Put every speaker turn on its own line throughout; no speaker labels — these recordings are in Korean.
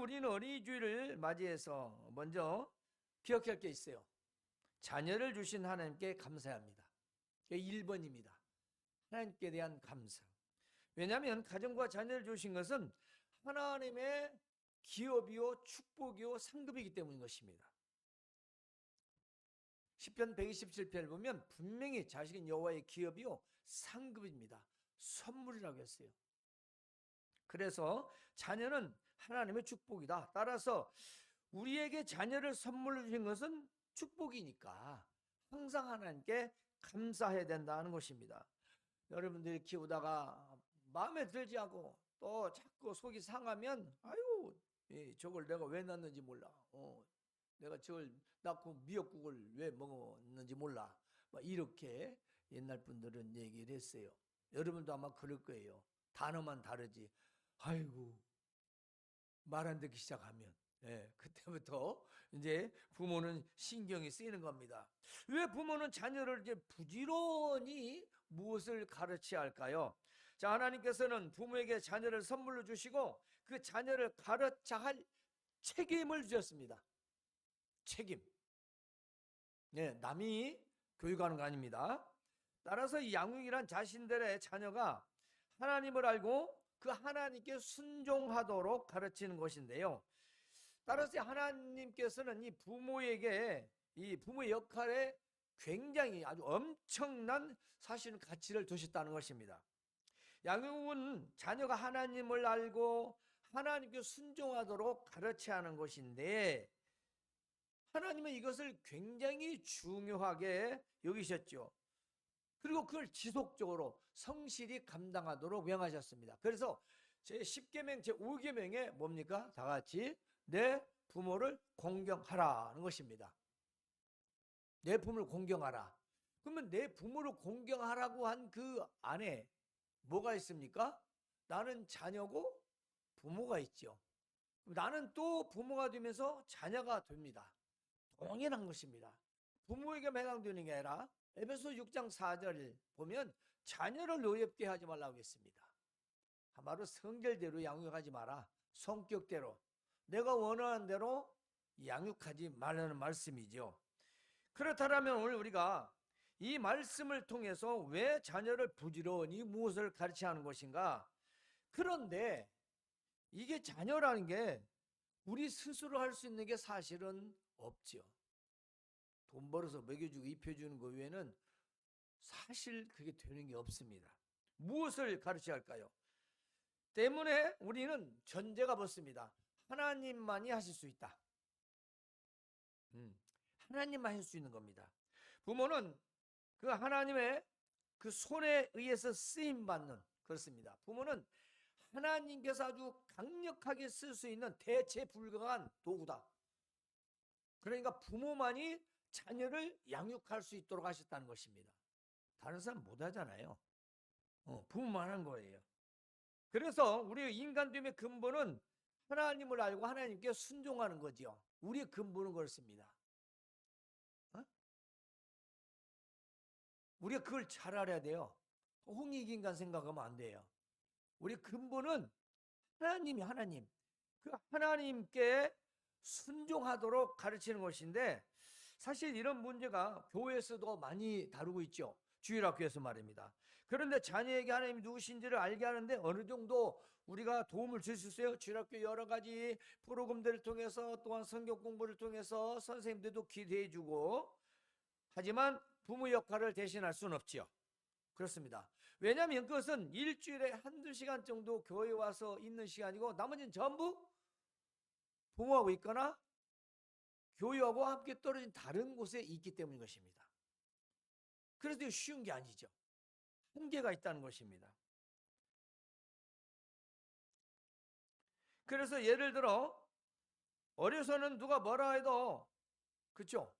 우리는 어린이주일을 맞이해서 먼저 기억할 게 있어요. 자녀를 주신 하나님께 감사해야 합니다. 1번입니다. 하나님께 대한 감사. 왜냐하면 가정과 자녀를 주신 것은 하나님의 기업이요 축복이요 상급이기 때문인 것입니다. 시편 127편을 보면 분명히 자식은 여호와의 기업이요 상급입니다. 선물이라고 했어요. 그래서 자녀는 하나님의 축복이다. 따라서 우리에게 자녀를 선물로 주신 것은 축복이니까 항상 하나님께 감사해야 된다는 것입니다. 여러분들이 키우다가 마음에 들지 않고 또 자꾸 속이 상하면 아유 저걸 내가 왜 낳는지 몰라. 내가 저걸 낳고 미역국을 왜 먹었는지 몰라. 이렇게 옛날 분들은 얘기를 했어요. 여러분도 아마 그럴 거예요. 단어만 다르지. 아이고 말 안 듣기 시작하면 그때부터 이제 부모는 신경이 쓰이는 겁니다. 왜 부모는 자녀를 이제 부지런히 무엇을 가르쳐야 할까요? 자, 하나님께서는 부모에게 자녀를 선물로 주시고 그 자녀를 가르쳐야 할 책임을 주셨습니다. 책임. 남이 교육하는 거 아닙니다. 따라서 이 양육이란 자신들의 자녀가 하나님을 알고 그 하나님께 순종하도록 가르치는 것인데요. 따라서 하나님께서는 이 부모에게 이 부모의 역할에 굉장히 아주 엄청난 사실은 가치를 두셨다는 것입니다. 양육은 자녀가 하나님을 알고 하나님께 순종하도록 가르쳐야 하는 것인데 하나님은 이것을 굉장히 중요하게 여기셨죠. 그리고 그걸 지속적으로 성실히 감당하도록 명하셨습니다. 그래서 제10계명 제5계명에 뭡니까? 다 같이 내 부모를 공경하라는 것입니다. 내 부모를 공경하라. 그러면 내 부모를 공경하라고 한 그 안에 뭐가 있습니까? 나는 자녀고 부모가 있죠. 나는 또 부모가 되면서 자녀가 됩니다. 동일한 것입니다. 부모에게만 해당되는 게 아니라 에베소 6장 4절 보면 자녀를 노엽게 하지 말라고 했습니다. 한마디로 성결대로 양육하지 마라. 성격대로 내가 원하는 대로 양육하지 말라는 말씀이죠. 그렇다면 오늘 우리가 이 말씀을 통해서 왜 자녀를 부지런히 무엇을 가르쳐야 하는 것인가? 그런데 이게 자녀라는 게 우리 스스로 할 수 있는 게 사실은 없죠. 돈 벌어서 먹여주고 입혀주는 것 외에는 사실 그게 되는 게 없습니다. 무엇을 가르쳐야 할까요? 때문에 우리는 전제가 붙습니다. 하나님만이 하실 수 있다. 하나님만 할 수 있는 겁니다. 부모는 그 하나님의 그 손에 의해서 쓰임받는 그렇습니다. 부모는 하나님께서 아주 강력하게 쓸 수 있는 대체 불가한 도구다. 그러니까 부모만이 자녀를 양육할 수 있도록 하셨다는 것입니다. 다른 사람 못 하잖아요. 부모만 한 거예요. 그래서 우리 인간됨의 근본은 하나님을 알고 하나님께 순종하는 거죠. 우리의 근본은 그렇습니다. 우리가 그걸 잘 알아야 돼요. 홍익인간 생각하면 안 돼요. 우리 근본은 하나님이 하나님. 그 하나님께 순종하도록 가르치는 것인데 사실 이런 문제가 교회에서도 많이 다루고 있죠. 주일학교에서 말입니다. 그런데 자녀에게 하나님이 누구신지를 알게 하는데 어느 정도 우리가 도움을 줄 수 있어요. 주일학교 여러 가지 프로그램들을 통해서 또한 성경 공부를 통해서 선생님들도 기도해 주고 하지만 부모 역할을 대신할 수는 없지요. 그렇습니다. 왜냐하면 그것은 일주일에 한두 시간 정도 교회에 와서 있는 시간이고 나머지는 전부 부모하고 있거나 교회하고 함께 떨어진 다른 곳에 있기 때문인 것입니다. 그래서 쉬운 게 아니죠. 한계가 있다는 것입니다. 그래서 예를 들어 어려서는 누가 뭐라 해도 그렇죠?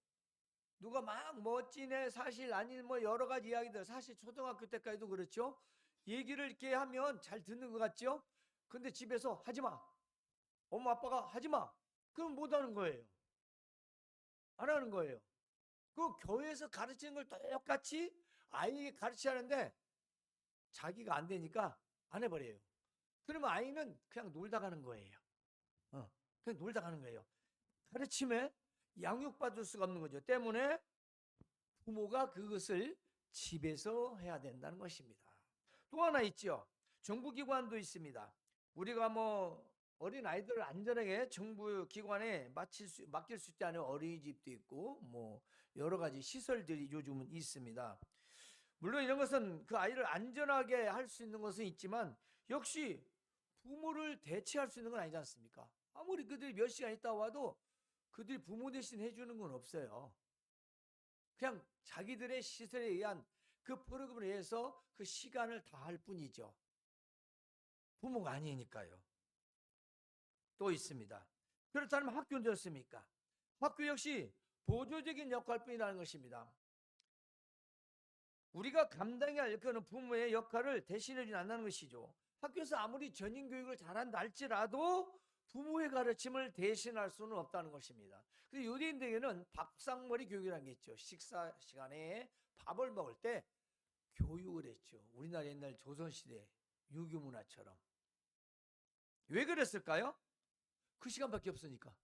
누가 막 멋지네 사실 아닌 뭐 여러 가지 이야기들 사실 초등학교 때까지도 그렇죠. 얘기를 이렇게 하면 잘 듣는 것 같죠. 근데 집에서 하지마 엄마 아빠가 하지마 그럼 못하는 거예요. 안 하는 거예요. 그 교회에서 가르치는 걸 똑같이 아이에게 가르쳐야 하는데 자기가 안 되니까 안 해버려요. 그러면 아이는 그냥 놀다 가는 거예요. 그냥 놀다 가는 거예요. 가르침에 양육받을 수가 없는 거죠. 때문에 부모가 그것을 집에서 해야 된다는 것입니다. 또 하나 있죠. 정부기관도 있습니다. 우리가 뭐 어린 아이들을 안전하게 정부 기관에 맡길 수 있지 않은 어린이집도 있고 뭐 여러 가지 시설들이 요즘은 있습니다. 물론 이런 것은 그 아이를 안전하게 할 수 있는 것은 있지만 역시 부모를 대체할 수 있는 건 아니지 않습니까? 아무리 그들이 몇 시간 있다 와도 그들이 부모 대신 해주는 건 없어요. 그냥 자기들의 시설에 의한 그 프로그램에 의해서 그 시간을 다 할 뿐이죠. 부모가 아니니까요. 또 있습니다. 그렇다면 학교는 어떻습니까? 학교 역시 보조적인 역할뿐이라는 것입니다. 우리가 감당해야 할 그는 부모의 역할을 대신해 주지 않는 것이죠. 학교에서 아무리 전인 교육을 잘한다 할지라도 부모의 가르침을 대신할 수는 없다는 것입니다. 그래서 유대인들에게는 밥상머리 교육이라는 게 있죠. 식사 시간에 밥을 먹을 때 교육을 했죠. 우리나라 옛날 조선시대 유교 문화처럼. 왜 그랬을까요? 그 시간밖에 없으니까.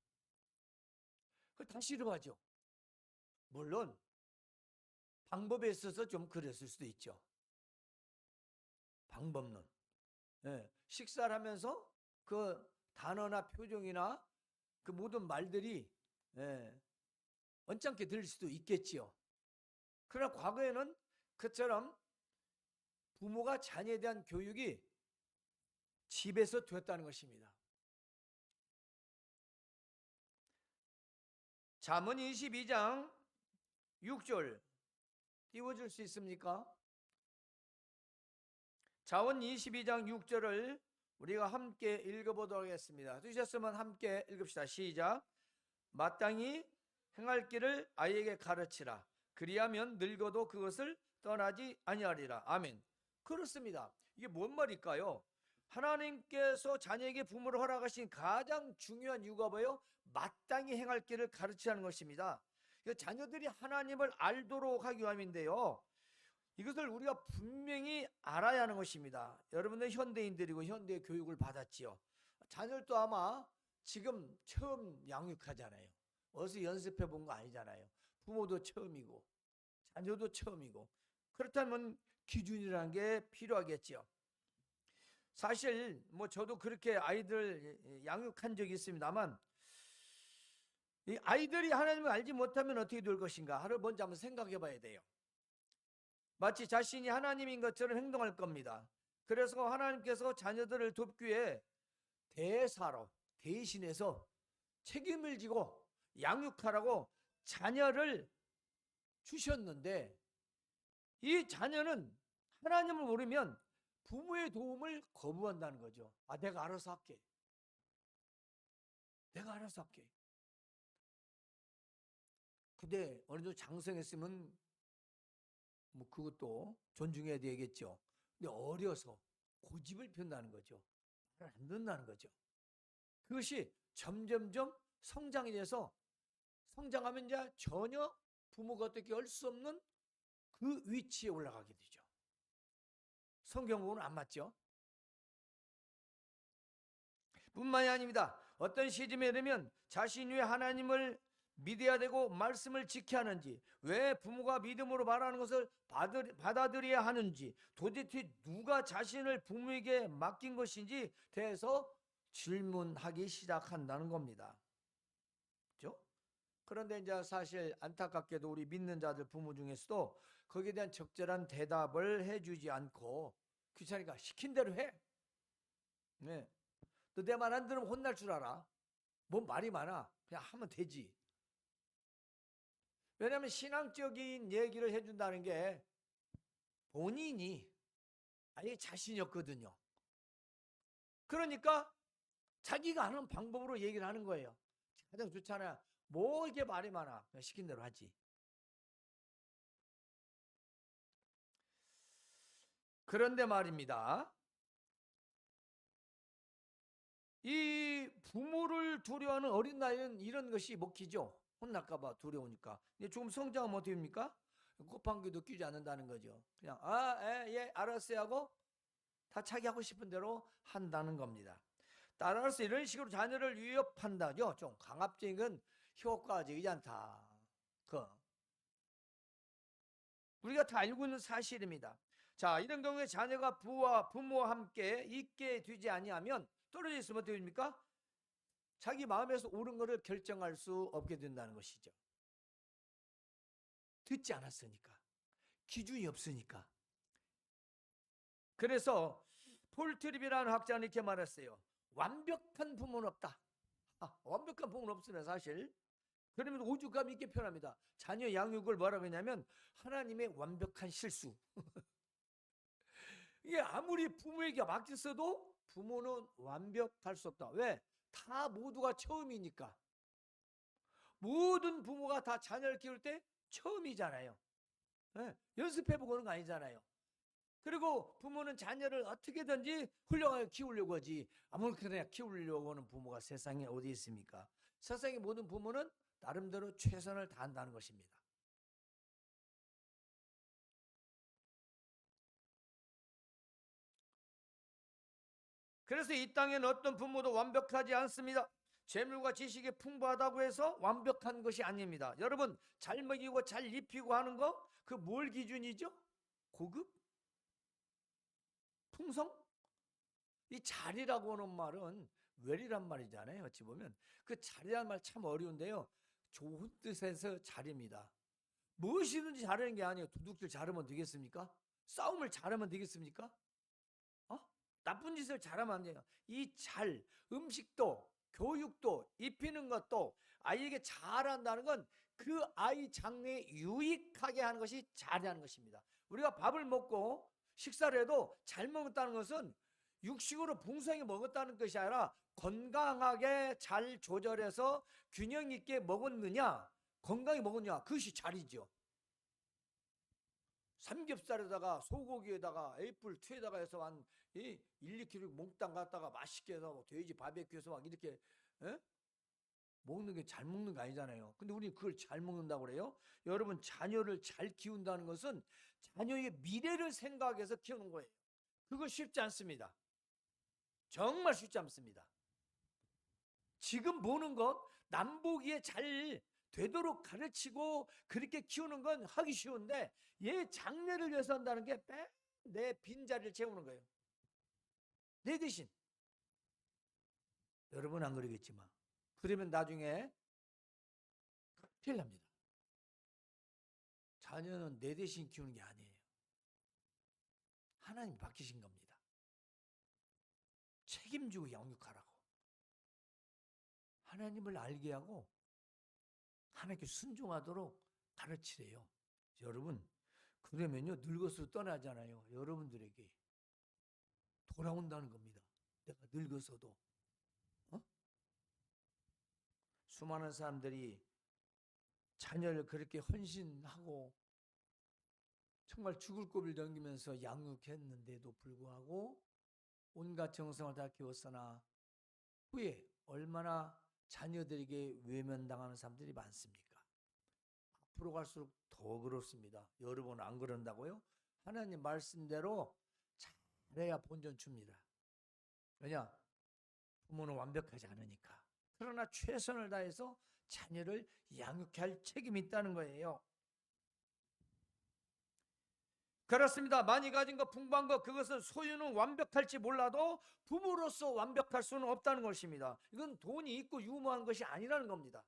그걸 다시 이루어가죠. 물론 방법에 있어서 좀 그랬을 수도 있죠. 방법론. 예, 식사를 하면서 그 단어나 표정이나 그 모든 말들이 언짢게 들릴 수도 있겠지요. 그러나 과거에는 그처럼 부모가 자녀에 대한 교육이 집에서 되었다는 것입니다. 잠언 22장 6절 띄워줄 수 있습니까? 잠언 22장 6절을 우리가 함께 읽어보도록 하겠습니다. 드셨으면 함께 읽읍시다. 시작. 마땅히 행할 길을 아이에게 가르치라. 그리하면 늙어도 그것을 떠나지 아니하리라. 아멘. 그렇습니다. 이게 뭔 말일까요? 하나님께서 자녀에게 부모를 허락하신 가장 중요한 이유가 뭐예요? 마땅히 행할 길을 가르치라는 것입니다. 자녀들이 하나님을 알도록 하기 위함인데요. 이것을 우리가 분명히 알아야 하는 것입니다. 여러분들 현대인들이고 현대 교육을 받았지요. 자녀들도 아마 지금 처음 양육하잖아요. 어디서 연습해 본 거 아니잖아요. 부모도 처음이고 자녀도 처음이고. 그렇다면 기준이라는 게 필요하겠지요. 사실 뭐 저도 그렇게 아이들 양육한 적이 있습니다만 이 아이들이 하나님을 알지 못하면 어떻게 될 것인가 하를 먼저 한번 생각해 봐야 돼요. 마치 자신이 하나님인 것처럼 행동할 겁니다. 그래서 하나님께서 자녀들을 돕기 위해 대사로 대신해서 책임을 지고 양육하라고 자녀를 주셨는데 이 자녀는 하나님을 모르면 부모의 도움을 거부한다는 거죠. 아, 내가 알아서 할게. 내가 알아서 할게. 근데 어느 정도 장성했으면 뭐 그것도 존중해야 되겠죠. 근데 어려서 고집을 핀다는 거죠. 말을 안 듣는다는 거죠. 그것이 점점점 성장이 돼서 성장하면 이제 전혀 부모가 어떻게 할 수 없는 그 위치에 올라가게 되죠. 성경복음은 안 맞죠? 뿐만이 아닙니다. 어떤 시점에 이르면 자신이 왜 하나님을 믿어야 되고 말씀을 지켜야 하는지, 왜 부모가 믿음으로 말하는 것을 받아들여야 하는지, 도대체 누가 자신을 부모에게 맡긴 것인지 대해서 질문하기 시작한다는 겁니다. 그렇죠? 그런데 이제 사실 안타깝게도 우리 믿는 자들 부모 중에서도 거기에 대한 적절한 대답을 해주지 않고 귀찮으니까 시킨 대로 해. 네. 너 내 말 안 들으면 혼날 줄 알아. 뭔 말이 많아. 그냥 하면 되지. 왜냐하면 신앙적인 얘기를 해준다는 게 본인이 아예 자신이 없거든요. 그러니까 자기가 아는 방법으로 얘기를 하는 거예요. 가장 좋잖아요. 뭐 이렇게 말이 많아. 그냥 시킨 대로 하지. 그런데 말입니다. 이 부모를 두려워하는 어린 나이는 이런 것이 먹히죠. 혼날까봐 두려우니까. 근데 조금 성장하면 어떻게 됩니까? 곱한귀도 끼지 않는다는 거죠. 그냥 예, 알았어요 하고 다 자기 하고 싶은 대로 한다는 겁니다. 따라서 이런 식으로 자녀를 위협한다죠. 좀 강압적인 건 효과적이지 않다. 우리가 다 알고 있는 사실입니다. 자, 이런 경우에 자녀가 부모와 함께 있게 되지 아니하면 떨어져 있으면 어떻게 됩니까? 자기 마음에서 옳은 것을 결정할 수 없게 된다는 것이죠. 듣지 않았으니까. 기준이 없으니까. 그래서 폴 트립이라는 학자는 이렇게 말했어요. 완벽한 부모는 없다. 완벽한 부모는 없으면 사실 그러면 오죽감 있게 표현합니다. 자녀 양육을 뭐라고 했냐면 하나님의 완벽한 실수. 이게 아무리 부모에게 맡겼어도 부모는 완벽할 수 없다. 왜? 다 모두가 처음이니까. 모든 부모가 다 자녀를 키울 때 처음이잖아요. 네, 연습해보고 그런 거 아니잖아요. 그리고 부모는 자녀를 어떻게든지 훌륭하게 키우려고 하지 아무렇게나 키우려고 하는 부모가 세상에 어디 있습니까? 세상의 모든 부모는 나름대로 최선을 다한다는 것입니다. 그래서 이 땅에는 어떤 부모도 완벽하지 않습니다. 재물과 지식이 풍부하다고 해서 완벽한 것이 아닙니다. 여러분, 잘 먹이고 잘 입히고 하는 거, 그 뭘 기준이죠? 고급? 풍성? 이 잘이라고 하는 말은 웰이란 말이잖아요. 어찌 보면 그 잘이란 말 참 어려운데요. 좋은 뜻에서 잘입니다. 무엇이든지 잘하는 게 아니에요. 도둑질 잘하면 되겠습니까? 싸움을 잘하면 되겠습니까? 나쁜 짓을 잘하면 안 돼요. 이 잘, 음식도, 교육도, 입히는 것도 아이에게 잘한다는 건 그 아이 장래에 유익하게 하는 것이 잘하는 것입니다. 우리가 밥을 먹고 식사를 해도 잘 먹었다는 것은 육식으로 풍성히 먹었다는 것이 아니라 건강하게 잘 조절해서 균형 있게 먹었느냐, 건강히 먹었냐, 그것이 잘이죠. 삼겹살에다가 소고기에다가 A2에다가 해서 한 1, 2kg 몽땅 갖다가 맛있게 해서 뭐 돼지 바베큐에서 막 이렇게 먹는 게 잘 먹는 거 아니잖아요. 근데 우리 그걸 잘 먹는다고 그래요? 여러분, 자녀를 잘 키운다는 것은 자녀의 미래를 생각해서 키우는 거예요. 그거 쉽지 않습니다. 정말 쉽지 않습니다. 지금 보는 것 남보기에 잘 되도록 가르치고 그렇게 키우는 건 하기 쉬운데 얘 장래를 위해서 한다는 게 내 빈자리를 채우는 거예요. 내 대신. 여러분 안 그러겠지만 그러면 나중에 큰일 납니다. 자녀는 내 대신 키우는 게 아니에요. 하나님이 맡기신 겁니다. 책임지고 양육하라고. 하나님을 알게 하고 하나님께 순종하도록 가르치래요. 여러분, 그러면요 늙어서 떠나잖아요. 여러분들에게 돌아온다는 겁니다. 내가 늙어서도. 수많은 사람들이 자녀를 그렇게 헌신하고 정말 죽을 고비를 넘기면서 양육했는데도 불구하고 온갖 정성을 다 키웠으나 후에 얼마나 자녀들에게 외면당하는 사람들이 많습니까? 앞으로 갈수록 더 그렇습니다. 여러분 안 그런다고요? 하나님 말씀대로 잘해야 본전 줍니다. 왜냐? 부모는 완벽하지 않으니까. 그러나 최선을 다해서 자녀를 양육해야 할 책임이 있다는 거예요. 그렇습니다. 많이 가진 것, 풍부한 것, 그것은 소유는 완벽할지 몰라도 부모로서 완벽할 수는 없다는 것입니다. 이건 돈이 있고 유무한 것이 아니라는 겁니다.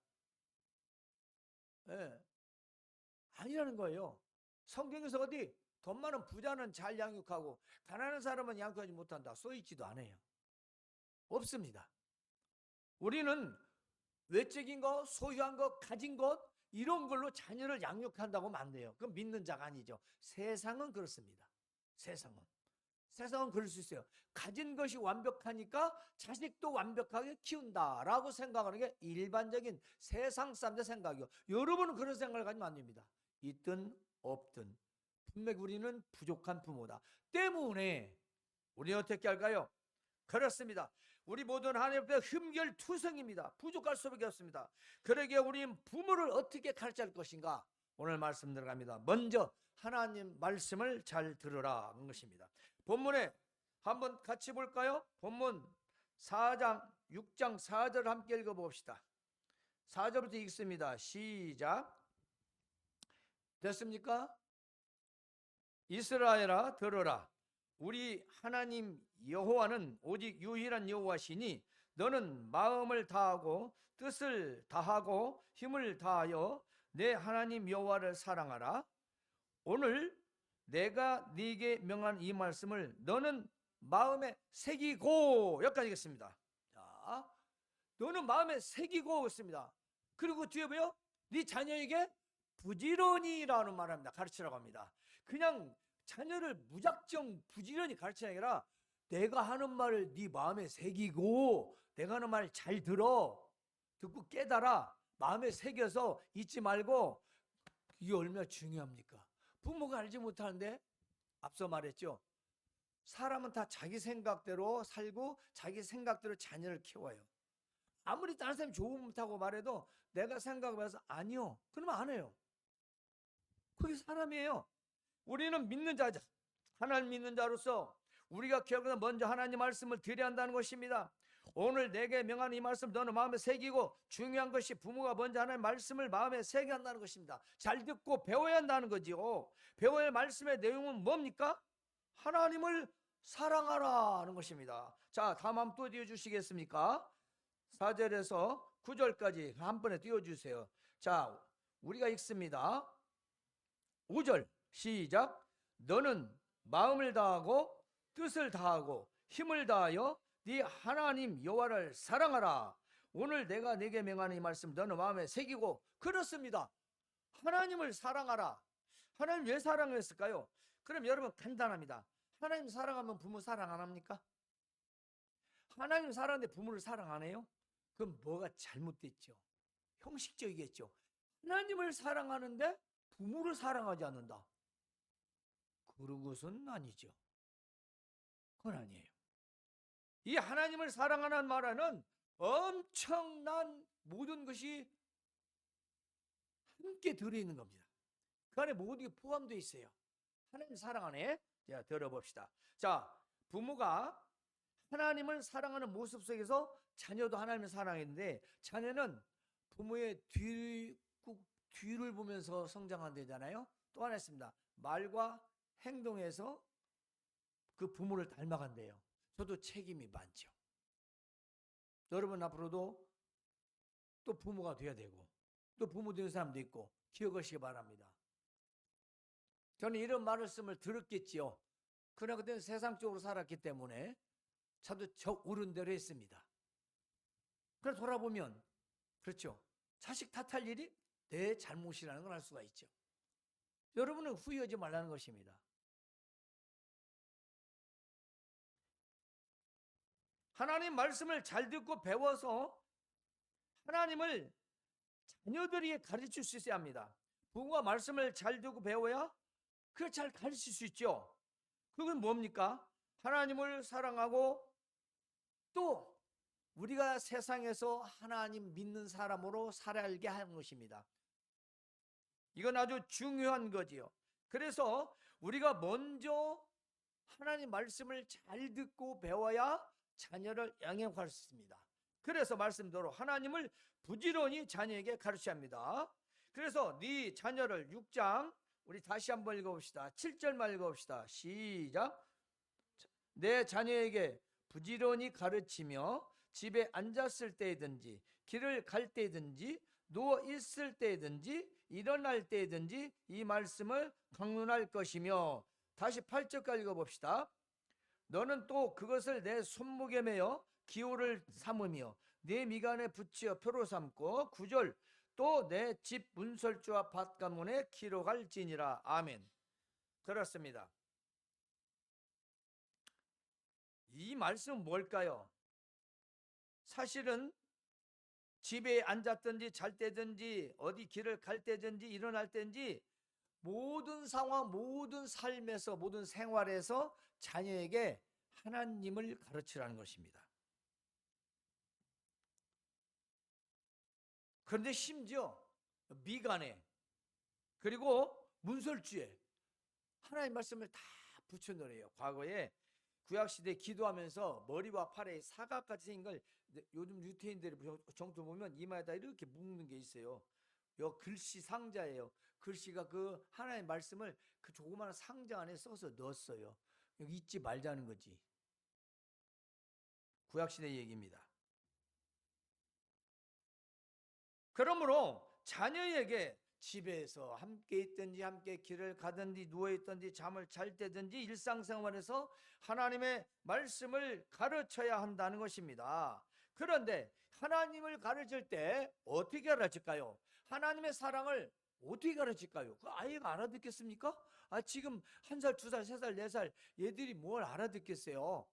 아니라는 거예요. 성경에서 어디 돈 많은 부자는 잘 양육하고 가난한 사람은 양육하지 못한다 써있지도 않아요. 없습니다. 우리는 외적인 것, 소유한 것, 가진 것 이런 걸로 자녀를 양육한다고 하면 안 돼요. 그건 믿는 자가 아니죠. 세상은 그렇습니다. 세상은 그럴 수 있어요. 가진 것이 완벽하니까 자식도 완벽하게 키운다라고 생각하는 게 일반적인 세상 사람들의 생각이요. 여러분은 그런 생각을 가지면 안 됩니다. 있든 없든 분명히 우리는 부족한 부모다. 때문에 우리는 어떻게 할까요? 그렇습니다. 우리 모두는 하나님 앞에 흠결투성입니다. 부족할 수밖에 없습니다. 그러기에 우리는 부모를 어떻게 가르칠 것인가? 오늘 말씀 들어갑니다. 먼저 하나님 말씀을 잘 들으라 하는 것입니다. 본문에 한번 같이 볼까요? 본문 4장 6장 4절 함께 읽어봅시다. 4절부터 읽습니다. 시작. 됐습니까? 이스라엘아 들으라. 우리 하나님 여호와는 오직 유일한 여호와시니 너는 마음을 다하고 뜻을 다하고 힘을 다하여 내 하나님 여호와를 사랑하라. 오늘 내가 네게 명한 이 말씀을 너는 마음에 새기고, 여기까지 겠습니다. 자, 너는 마음에 새기고 있습니다. 그리고 뒤에 뭐요? 네 자녀에게 부지런히라는 말합니다. 가르치라고 합니다. 그냥 자녀를 무작정 부지런히 가르치는 게 아니라 내가 하는 말을 네 마음에 새기고, 내가 하는 말 잘 들어, 듣고 깨달아, 마음에 새겨서 잊지 말고. 이게 얼마나 중요합니까? 부모가 알지 못하는데, 앞서 말했죠, 사람은 다 자기 생각대로 살고 자기 생각대로 자녀를 키워요. 아무리 다른 사람이 좋다고 말해도 내가 생각해서 아니요, 그러면 안 해요. 그게 사람이에요. 우리는 믿는 자자, 하나님 믿는 자로서 우리가 결국 먼저 하나님 말씀을 드려야 한다는 것입니다. 오늘 내게 명하는 이 말씀 너는 마음에 새기고, 중요한 것이 부모가 먼저 하나님 말씀을 마음에 새겨야 한다는 것입니다. 잘 듣고 배워야 한다는 거지요. 배워야 할 말씀의 내용은 뭡니까? 하나님을 사랑하라 하는 것입니다. 자, 다음 한번 또 띄워주시겠습니까? 4절에서 9절까지 한 번에 띄워주세요. 자, 우리가 읽습니다. 5절 시작. 너는 마음을 다하고 뜻을 다하고 힘을 다하여 네 하나님 여호와를 사랑하라. 오늘 내가 네게 명하는 이 말씀 너는 마음에 새기고. 그렇습니다. 하나님을 사랑하라. 하나님 왜 사랑했을까요? 그럼 여러분 간단합니다. 하나님 사랑하면 부모 사랑 안 합니까? 하나님 사랑하는데 부모를 사랑 안 해요? 그럼 뭐가 잘못됐죠? 형식적이겠죠. 하나님을 사랑하는데 부모를 사랑하지 않는다. 그러고선 아니죠. 그건 아니에요. 이 하나님을 사랑하는 말에는 엄청난 모든 것이 함께 들어있는 겁니다. 그 안에 모든 게 포함되어 있어요. 하나님 사랑 안에. 자, 들어봅시다. 자, 부모가 하나님을 사랑하는 모습 속에서 자녀도 하나님을 사랑했는데, 자녀는 부모의 뒤를 보면서 성장한다잖아요. 또 하나 있습니다. 말과 행동에서 그 부모를 닮아간대요. 저도 책임이 많죠. 여러분 앞으로도 또 부모가 돼야 되고, 또 부모 되는 사람도 있고 기억하시기 바랍니다. 저는 이런 말씀을 들었겠지요. 그러나 그때는 세상적으로 살았기 때문에 저도 저 옳은 대로 했습니다. 그래서 돌아보면 그렇죠. 자식 탓할 일이 내 잘못이라는 걸 알 수가 있죠. 여러분은 후회하지 말라는 것입니다. 하나님 말씀을 잘 듣고 배워서 하나님을 자녀들에게 가르칠 수 있어야 합니다. 부모가 말씀을 잘 듣고 배워야 그걸 잘 가르칠 수 있죠. 그건 뭡니까? 하나님을 사랑하고 또 우리가 세상에서 하나님 믿는 사람으로 살아가게 하는 것입니다. 이건 아주 중요한 거지요. 그래서 우리가 먼저 하나님 말씀을 잘 듣고 배워야 자녀를 양육할 수 있습니다. 그래서 말씀대로 하나님을 부지런히 자녀에게 가르쳐야 합니다. 그래서 네 자녀를 6장 우리 다시 한번 읽어봅시다. 7절만 읽어봅시다. 시작. 내 자녀에게 부지런히 가르치며 집에 앉았을 때든지 길을 갈 때든지 누워 있을 때든지 일어날 때든지 이 말씀을 강론할 것이며. 다시 8절까지 읽어봅시다. 너는 또 그것을 내 손목에 매어 기호를 삼으며 내 미간에 붙여 표로 삼고. 9절 또 내 집 문설주와 밭가문에 기록할지니라. 아멘. 그렇습니다. 이 말씀은 뭘까요? 사실은 집에 앉았든지 잘 때든지 어디 길을 갈 때든지 일어날 때든지 모든 상황, 모든 삶에서, 모든 생활에서 자녀에게 하나님을 가르치라는 것입니다. 그런데 심지어 미간에 그리고 문설주에 하나님 말씀을 다 붙여넣어요. 과거에 구약시대 기도하면서 머리와 팔에 사각같이 생긴 걸 요즘 유태인들이 정도 보면 이마에다 이렇게 묶는 게 있어요. 요 글씨 상자예요. 글씨가 그 하나의 말씀을 그 조그마한 상자 안에 써서 넣었어요. 여기 잊지 말자는 거지. 구약시대 얘기입니다. 그러므로 자녀에게 집에서 함께 있든지 함께 길을 가든지 누워있든지 잠을 잘 때든지 일상생활에서 하나님의 말씀을 가르쳐야 한다는 것입니다. 그런데 하나님을 가르칠 때 어떻게 가르칠까요? 하나님의 사랑을 어떻게 가르칠까요? 그 아이가 알아듣겠습니까? 지금 1살, 2살, 3살, 4살 얘들이 뭘 알아듣겠어요?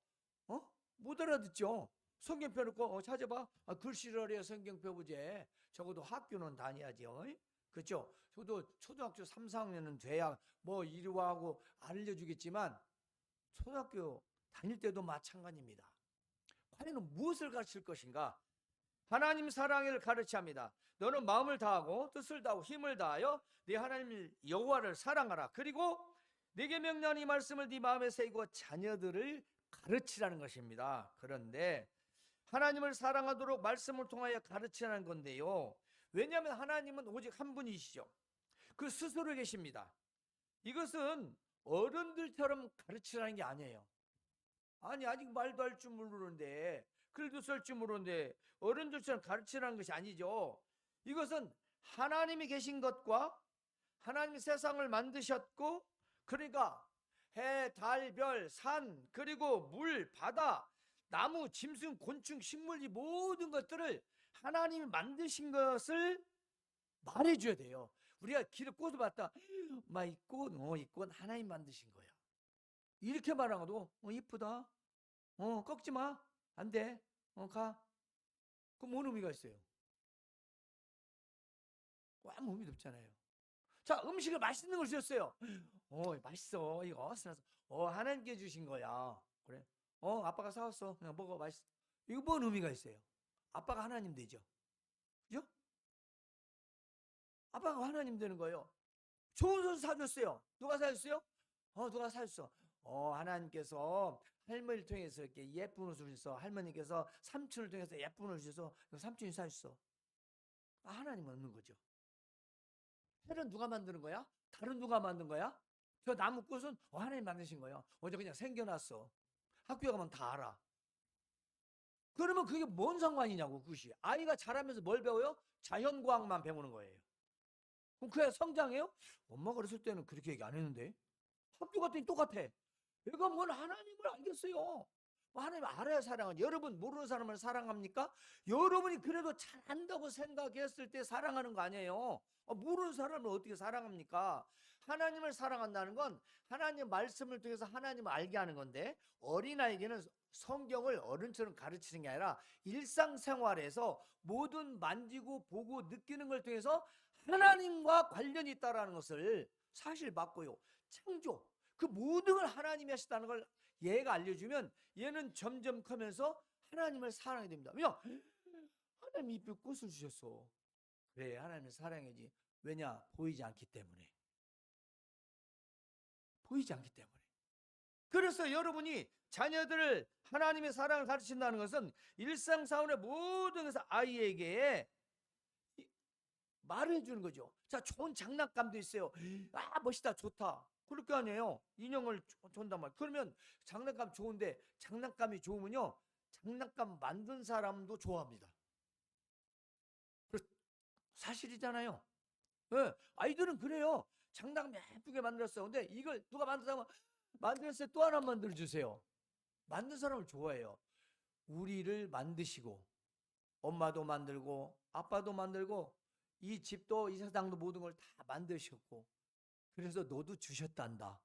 못 알아듣죠. 성경 펴놓고 찾아봐. 글씨를 해야 성경 펴보지. 적어도 학교는 다녀야죠. 그렇죠? 저도 초등학교 3, 4학년은 돼야 뭐 이루하고 알려주겠지만 초등학교 다닐 때도 마찬가지입니다. 과연 무엇을 가르칠 것인가? 하나님 사랑을 가르쳐야 합니다. 너는 마음을 다하고 뜻을 다하고 힘을 다하여 네 하나님 여호와를 사랑하라. 그리고 네게 명령한 이 말씀을 네 마음에 새기고 자녀들을 가르치라는 것입니다. 그런데 하나님을 사랑하도록 말씀을 통하여 가르치라는 건데요. 왜냐하면 하나님은 오직 한 분이시죠. 그 스스로 계십니다. 이것은 어른들처럼 가르치라는 게 아니에요. 아직 말도 할 줄 모르는데, 글도 쓸 줄 모르는데 어른들처럼 가르치라는 것이 아니죠. 이것은 하나님이 계신 것과 하나님이 세상을 만드셨고, 그러니까 해, 달, 별, 산, 그리고 물, 바다, 나무, 짐승, 곤충, 식물, 이 모든 것들을 하나님이 만드신 것을 말해줘야 돼요. 우리가 길에 꽃을 봤다. 이 꽃 하나님 만드신 거야. 이렇게 말하고도 이쁘다. 꺾지 마. 안 돼. 가. 그럼 뭔 의미가 있어요? 아무 의미도 없잖아요. 자, 음식을 맛있는 걸 주셨어요. 맛있어. 이거 하나님께 주신 거야. 그래? 아빠가 사왔어. 그냥 먹어. 맛있어. 이거 뭔 의미가 있어요? 아빠가 하나님 되죠. 그죠? 아빠가 하나님 되는 거예요. 좋은 옷 사줬어요. 누가 사줬어요? 누가 사줬어. 하나님께서 할머니를 통해서 이렇게 예쁜 옷을 주셔서, 할머니께서 삼촌을 통해서 예쁜 옷을 주셔서 삼촌이 사줬어. 하나님은 없는 거죠. 해는 누가 만드는 거야? 달은 누가 만든 거야? 저 나무꽃은 하나님 만드신 거예요. 어제 그냥 생겨났어. 학교 가면 다 알아. 그러면 그게 뭔 상관이냐고. 그것이 아이가 자라면서 뭘 배워요? 자연과학만 배우는 거예요. 그럼 그 애 성장해요? 엄마가 그랬을 때는 그렇게 얘기 안 했는데 학교 갔더니 똑같아. 얘가 뭘 하나님을 알겠어요. 하나님 알아야 사랑하지. 여러분 모르는 사람을 사랑합니까? 여러분이 그래도 잘 안다고 생각했을 때 사랑하는 거 아니에요. 모르는 사람을 어떻게 사랑합니까? 하나님을 사랑한다는 건 하나님 말씀을 통해서 하나님을 알게 하는 건데, 어린아이에게는 성경을 어른처럼 가르치는 게 아니라 일상생활에서 모든 만지고 보고 느끼는 걸 통해서 하나님과 관련이 있다는 것을 사실 맞고요. 창조, 그 모든 걸 하나님이 하셨다는 걸 얘가 알려주면 얘는 점점 크면서 하나님을 사랑하게 됩니다. 왜냐? 하나님이 이쁜 꽃을 주셨어. 그래, 하나님을 사랑해야지. 왜냐? 보이지 않기 때문에. 보이지 않기 때문에. 그래서 여러분이 자녀들을 하나님의 사랑을 가르친다는 것은 일상생활의 모든 것을 아이에게 말을 해주는 거죠. 자, 좋은 장난감도 있어요. 멋있다, 좋다. 그럴 거 아니에요. 인형을 준단 말이에요. 그러면 장난감 좋은데, 장난감이 좋으면요, 장난감 만든 사람도 좋아합니다. 사실이잖아요. 네, 아이들은 그래요. 장난감 예쁘게 만들었어. 근데 이걸 누가 만들었다면 만들었어요. 또 하나 만들어주세요. 만든 사람을 좋아해요. 우리를 만드시고 엄마도 만들고 아빠도 만들고 이 집도 이 세상도 모든 걸 다 만드셨고, 그래서 너도 주셨단다.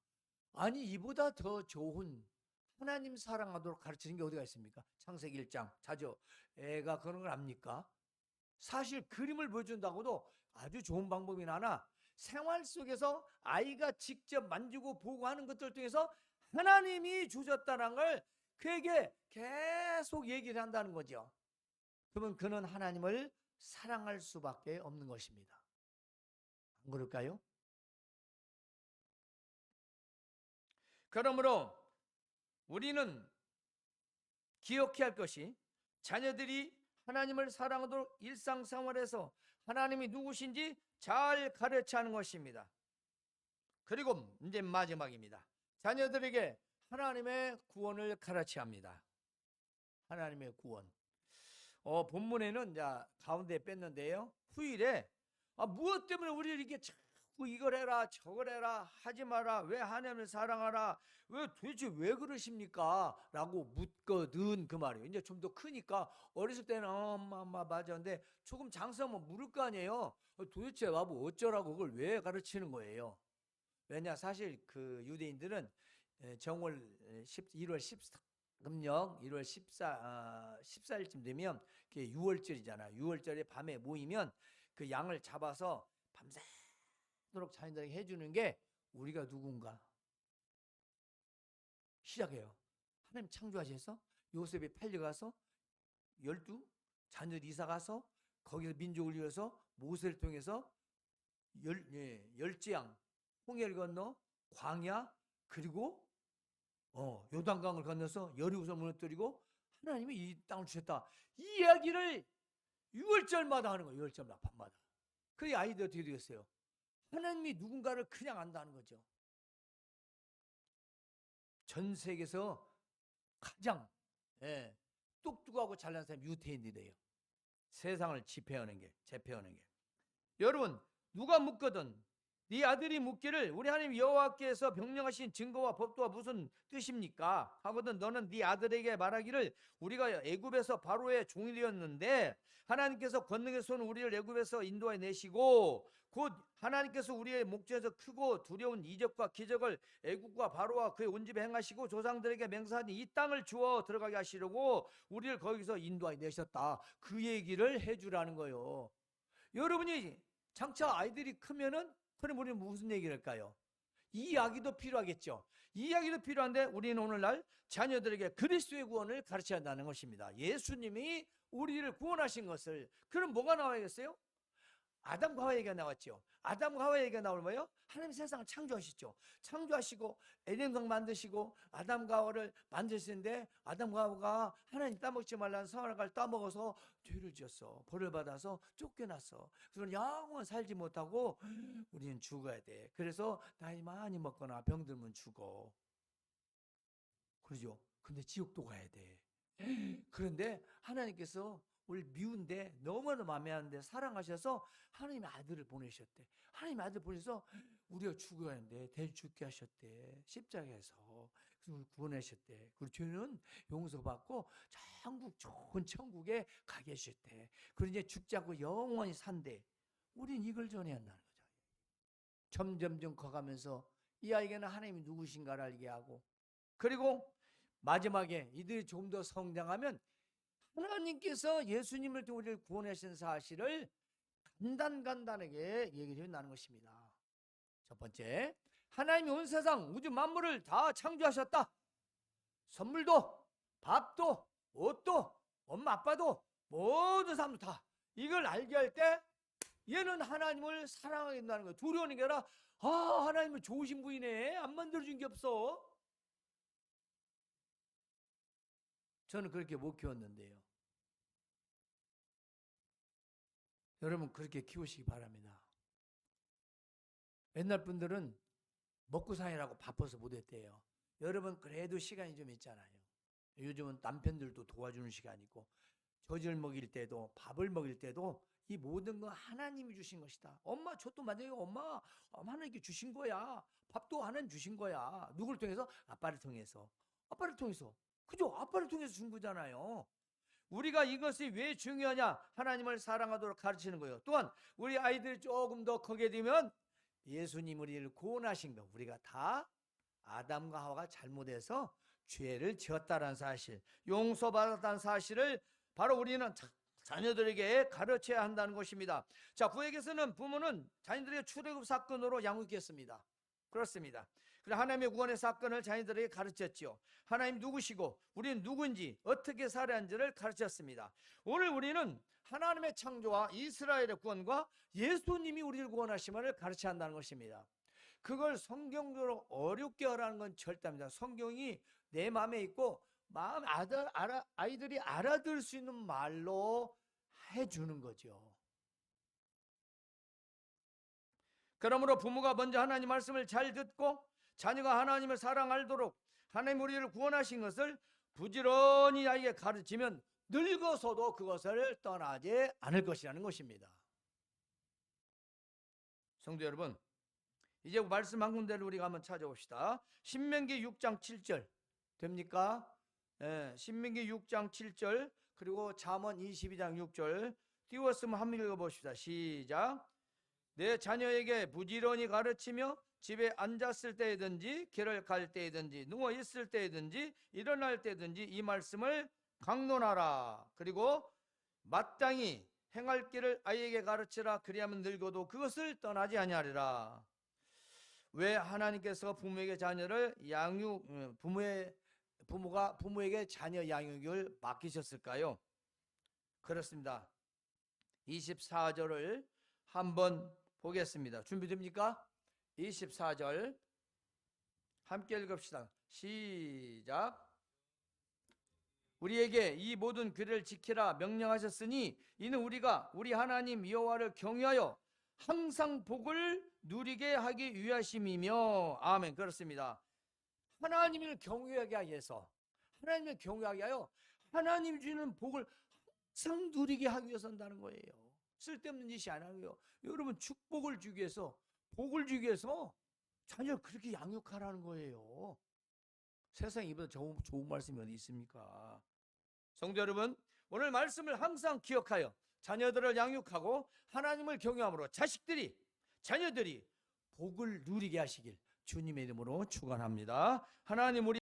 아니, 이보다 더 좋은 하나님 사랑하도록 가르치는 게 어디가 있습니까? 창세기 1장 자죠. 애가 그런 걸 압니까? 사실 그림을 보여준다고도 아주 좋은 방법이 하나, 생활 속에서 아이가 직접 만지고 보고 하는 것들 통해서 하나님이 주셨다는 걸 그에게 계속 얘기를 한다는 거죠. 그러면 그는 하나님을 사랑할 수밖에 없는 것입니다. 안 그럴까요? 그러므로 우리는 기억해야 할 것이 자녀들이 하나님을 사랑하도록 일상생활에서 하나님이 누구신지 잘 가르쳐 하는 것입니다. 그리고 이제 마지막입니다. 자녀들에게 하나님의 구원을 가르쳐야 합니다. 하나님의 구원. 본문에는 가운데 뺐는데요. 후일에 무엇 때문에 우리를 이렇게 자꾸 이걸 해라 저걸 해라 하지 마라, 왜 하나님을 사랑하라, 왜 도대체 왜 그러십니까? 라고 묻거든. 그 말이에요. 이제 좀 더 크니까, 어렸을 때는 엄마 맞아. 근데 조금 장성하면 물을 거 아니에요. 도대체 나보 어쩌라고 그걸 왜 가르치는 거예요? 왜냐, 사실 그 유대인들은 정월 1월 14 음력 1월 14일쯤 되면 그게 6월절이잖아. 6월절에 밤에 모이면 그 양을 잡아서 밤새도록 자녀들에게 해주는 게 우리가 누군가 시작해요. 하나님 창조하셔서 요셉이 팔려가서 12 자녀들 이사가서 거기서 민족을 이어서 모세를 통해서 열지양 홍해를 건너 광야, 그리고 요단강을 건너서 여리고를 무너뜨리고 하나님이 이 땅을 주셨다. 이 이야기를 6월절마다 하는 거예요. 6월절마다 밤마다. 그게 아이들 어떻게 되겠어요? 하나님이 누군가를 그냥 안다는 거죠. 전 세계에서 가장 똑똑하고 잘난 사람이 유태인들이에요. 세상을 제패하는 게. 여러분, 누가 묻거든 네 아들이 묻기를 우리 하나님 여호와께서 명령하신 증거와 법도가 무슨 뜻입니까? 하거든 너는 네 아들에게 말하기를 우리가 애굽에서 바로의 종이 되었는데 하나님께서 권능의 손으로 우리를 애굽에서 인도해 내시고 곧 하나님께서 우리의 목전에서 크고 두려운 이적과 기적을 애굽과 바로와 그의 온 집에 행하시고 조상들에게 맹세하니 이 땅을 주어 들어가게 하시려고 우리를 거기서 인도해 내셨다. 그 얘기를 해주라는 거예요. 여러분이 장차 아이들이 크면은 그럼 우리는 무슨 얘기를 할까요? 이 이야기도 필요하겠죠. 이 이야기도 필요한데 우리는 오늘날 자녀들에게 그리스도의 구원을 가르쳐야 한다는 것입니다. 예수님이 우리를 구원하신 것을. 그럼 뭐가 나와야겠어요? 아담과 하와 얘기가 나왔죠. 아담과 하와 얘기가 나오면 뭐예요? 하나님 세상을 창조하셨죠. 창조하시고 에덴동 만드시고 아담과 하와를 만드시는데 아담과 하와가 하나님 따먹지 말라는 선악과를 따먹어서 죄를 지었어. 벌을 받아서 쫓겨났어. 그래서 영원 살지 못하고 우리는 죽어야 돼. 그래서 나이 많이 먹거나 병들면 죽어. 그러죠. 근데 지옥도 가야 돼. 그런데 하나님께서 우리 미운데 너무나 마음에 하는데 사랑하셔서 하나님의 아들을 보내셨대. 하나님의 아들을 보내서 우리가 죽어야 하는데 대신 죽게 하셨대. 십자가에서. 그래서 우리 구원하셨대. 그리고 죄는 용서받고 천국, 좋은 천국에 가게 하셨대. 그리고 이제 죽지 않고 영원히 산대. 우린 이걸 전해야 한다는 거죠. 점점점 커가면서 이 아이에게는 하나님이 누구신가를 알게 하고, 그리고 마지막에 이들이 좀 더 성장하면 하나님께서 예수님을 통해 우리를 구원하신 사실을 간단하게 얘기해 준다는 것입니다. 첫 번째, 하나님이 온 세상 우주 만물을 다 창조하셨다. 선물도, 밥도, 옷도, 엄마 아빠도, 모든 사람도 다. 이걸 알게 할 때 얘는 하나님을 사랑하게 된다는 거예요. 두려운 게 아니라 하나님은 좋으신 분이네. 안 만들어준 게 없어. 저는 그렇게 못 키웠는데요. 여러분 그렇게 키우시기 바랍니다. 옛날 분들은 먹고 사느라고 바빠서 못했대요. 여러분 그래도 시간이 좀 있잖아요. 요즘은 남편들도 도와주는 시간이고 젖을 먹일 때도 밥을 먹일 때도 이 모든 건 하나님이 주신 것이다. 엄마 젖도 만약에 엄마 하나님께 주신 거야. 밥도 하나님 주신 거야. 누구를 통해서? 아빠를 통해서. 그죠? 아빠를 통해서 준 거잖아요. 우리가 이것이 왜 중요하냐? 하나님을 사랑하도록 가르치는 거예요. 또한 우리 아이들이 조금 더 크게 되면 예수님 우리를 구원하신 거, 우리가 다 아담과 하와가 잘못해서 죄를 지었다는 사실, 용서받았다는 사실을 바로 우리는 자녀들에게 가르쳐야 한다는 것입니다. 자, 구약에서는 부모는 자녀들에게 출애굽 사건으로 양육했습니다. 그렇습니다. 그래서 하나님의 구원의 사건을 자녀들에게 가르쳤죠. 하나님 누구시고 우리는 누군지 어떻게 살아야 하는지를 가르쳤습니다. 오늘 우리는 하나님의 창조와 이스라엘의 구원과 예수님이 우리를 구원하심을 가르쳐야 한다는 것입니다. 그걸 성경적으로 어렵게 하라는 건 절대 아닙니다. 성경이 내 마음에 있고 아이들이 알아들을 수 있는 말로 해주는 거죠. 그러므로 부모가 먼저 하나님 말씀을 잘 듣고 자녀가 하나님을 사랑 알도록 하나님 우리를 구원하신 것을 부지런히 아이에게 가르치면 늙어서도 그것을 떠나지 않을 것이라는 것입니다. 성도 여러분, 이제 말씀 한 군데를 우리가 한번 찾아봅시다. 신명기 6장 7절 됩니까? 네, 신명기 6장 7절 그리고 잠언 22장 6절 띄웠으면 한번 읽어봅시다. 시작. 내 자녀에게 부지런히 가르치며 집에 앉았을 때든지 길을 갈 때든지 누워 있을 때든지 일어날 때든지 이 말씀을 강론하라. 그리고 마땅히 행할 길을 아이에게 가르치라. 그리하면 늙어도 그것을 떠나지 아니하리라. 왜 하나님께서 부모에게 자녀를 부모가 부모에게 자녀 양육을 맡기셨을까요? 그렇습니다. 24절을 한번 보겠습니다. 준비됩니까? 24절 함께 읽읍시다. 시작. 우리에게 이 모든 규례를 지키라 명령하셨으니 이는 우리가 우리 하나님 여호와를 경외하여 항상 복을 누리게 하기 위하심이며. 아멘. 그렇습니다. 하나님을 경외하게 위해서, 하나님을 경외하게 하여 하나님 주는 복을 항상 누리게 하기 위해서 한다는 거예요. 쓸데없는 짓이 아니고요. 여러분 축복을 주기 위해서, 복을 주기 위해서 자녀를 그렇게 양육하라는 거예요. 세상에 이보다 좋은 말씀이 어디 있습니까? 성도 여러분, 오늘 말씀을 항상 기억하여 자녀들을 양육하고 하나님을 경외함으로 자녀들이 복을 누리게 하시길 주님의 이름으로 축원합니다. 하나님 우리